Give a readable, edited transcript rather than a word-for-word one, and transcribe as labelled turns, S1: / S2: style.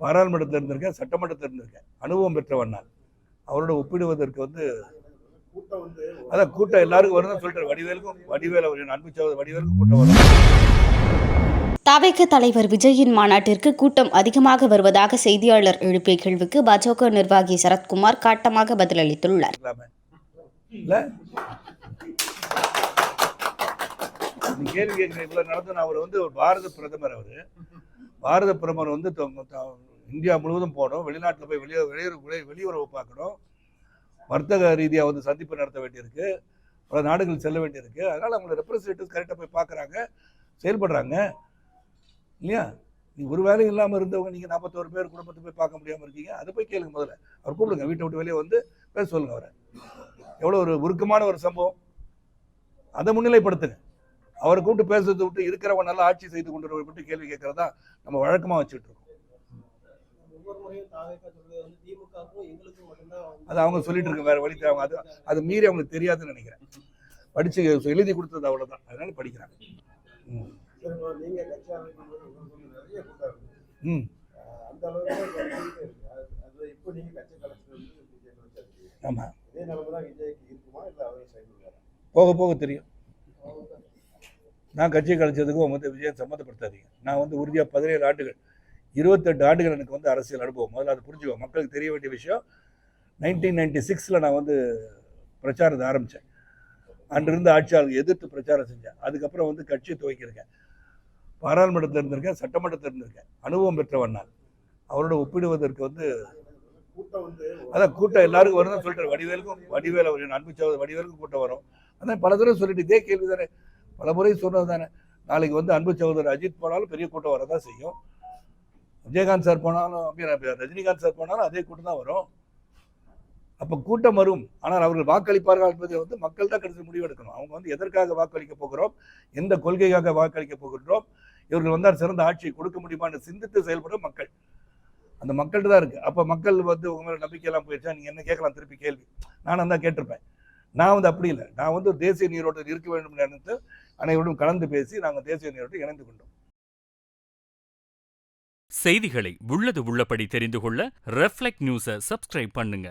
S1: பாராளுமன்றத்தில் இருந்திருக்கேன், சட்டமன்றத்தில் இருந்திருக்கேன், அனுபவம் பெற்றவன் நான். அவரோட ஒப்பிடுவதற்கு அதான் கூட்டம் எல்லாருக்கும் வருதுன்னு சொல்லிட்டு வடிவேல் அன்பு சகோதரர் வடிவேலுக்கும் கூட்டம் வரும்.
S2: தவிக தலைவர் விஜயின் மாநாட்டிற்கு கூட்டம் அதிகமாக வருவதாக செய்தியாளர் எழுப்பிய கேள்விக்கு பாஜக நிர்வாகி சரத்குமார் காட்டமாக பதிலளித்துள்ளார்.
S1: கேள்வி கேட்கிறேன், இவ்வளவு நடந்து அவர் பாரத பிரதமர், பாரத பிரதமர் இந்தியா முழுவதும் போகணும், வெளிநாட்டில் போய் வெளியுறவு பார்க்கணும், வர்த்தக ரீதியாக சந்திப்பு நடத்த வேண்டியிருக்கு, பல நாடுகள் செல்ல வேண்டியிருக்கு. அதனால அவங்களோட ரெப்ரஸன்டேட்டிவ்ஸ் கரெக்டாக போய் பார்க்குறாங்க, செயல்படுறாங்க இல்லையா? நீ ஒரு வேலையும் இல்லாமல் இருந்தவங்க நீங்கள் 41 பேர் குடும்பத்தை போய் பார்க்க முடியாமல் இருக்கீங்க. அதை போய் கேளுங்க. முதல்ல அவர் கூப்பிடுங்க, வீட்டை விட்டு வெளியே பேச சொல்லுங்க. அவரை எவ்வளோ ஒரு உருக்கமான ஒரு சம்பவம், அதை முன்னிலைப்படுத்துங்க. அவரை கூப்பிட்டு பேசுறதை விட்டு இருக்கிறவங்க நல்லா ஆட்சி செய்து கொண்டு விட்டு கேள்வி கேட்கறதா நம்ம வழக்கமாக வச்சுட்டு இருக்கோம். அது அவங்க சொல்லிட்டு இருக்க வேற வழி அவங்க அது மீறி அவங்களுக்கு தெரியாதுன்னு நினைக்கிறேன். படிச்சு எழுதி கொடுத்தது அவ்வளவுதான், அதனால படிக்கிறாங்க. ஆமா, போக போக தெரியும். நான் கட்சியை கழிச்சதுக்கும் விஜயம் சம்மந்தப்படுத்தாதீங்க. நான் உறுதியாக 17 ஆண்டுகள் 28 ஆண்டுகள் எனக்கு அரசியல் அனுபவம். முதல்ல அதை புரிஞ்சுக்கோ. மக்களுக்கு தெரிய வேண்டிய விஷயம், 1996 நான் பிரச்சாரத்தை ஆரம்பித்தேன். அன்றிருந்து ஆட்சியாளர்கள் எதிர்த்து பிரச்சாரம் செஞ்சேன். அதுக்கப்புறம் கட்சியை துவக்கியிருக்கேன். பாராளுமன்றத்தில் இருந்திருக்கேன், சட்டமன்றத்தில் இருந்திருக்கேன், அனுபவம் பெற்றவன் நான். அவரோட ஒப்பிடுவதற்கு அதான் கூட்டம் எல்லாருக்கும் வருதுன்னு சொல்லிட்டு வடிவேல் அன்பு சகோதரர் வடிவேலுக்கும் கூட்டம் வரும். அதான் பல தடவை சொல்லிட்டு இதே கேள்வி தானே, பல முறை சொன்னது தானே. நாளைக்கு அன்பு சகோதரர் அஜித் போனாலும் பெரிய கூட்டம் வரதான் செய்யும். விஜயகாந்த் சார் போனாலும், ரஜினிகாந்த் சார் போனாலும் அதே கூட்டம் தான் வரும். அப்போ கூட்டம் வரும். ஆனால் அவர்கள் வாக்களிப்பார்கள் என்பதை மக்கள் தான் கடைசி முடிவெடுக்கணும். அவங்க எதற்காக வாக்களிக்க போகிறோம், எந்த கொள்கைக்காக வாக்களிக்க போகின்றோம், இவர்கள் வந்தால் சிறந்த ஆட்சியை கொடுக்க முடியுமான்னு சிந்தித்து செயல்படும் மக்கள். அந்த மக்கள்கிட்ட தான் இருக்கு. அப்போ மக்கள் உங்க மேலே நம்பிக்கையெல்லாம் போயிடுச்சா, நீங்க என்ன கேட்கலாம் திருப்பி கேள்வி. நானும் தான் கேட்டிருப்பேன். நான் அப்படி இல்லை. நான் தேசிய நீரோட்டத்தில் இருக்க வேண்டும் நினைத்து அனைவரும் கலந்து பேசி நாங்கள் தேசிய நீரோட்டத்தில் இணைந்து கொண்டோம்.
S3: செய்திகளை உள்ளது உள்ளபடி தெரிந்து கொள்ள ரெஃப்ளெக்ட் நியூஸை சப்ஸ்கிரைப் பண்ணுங்க.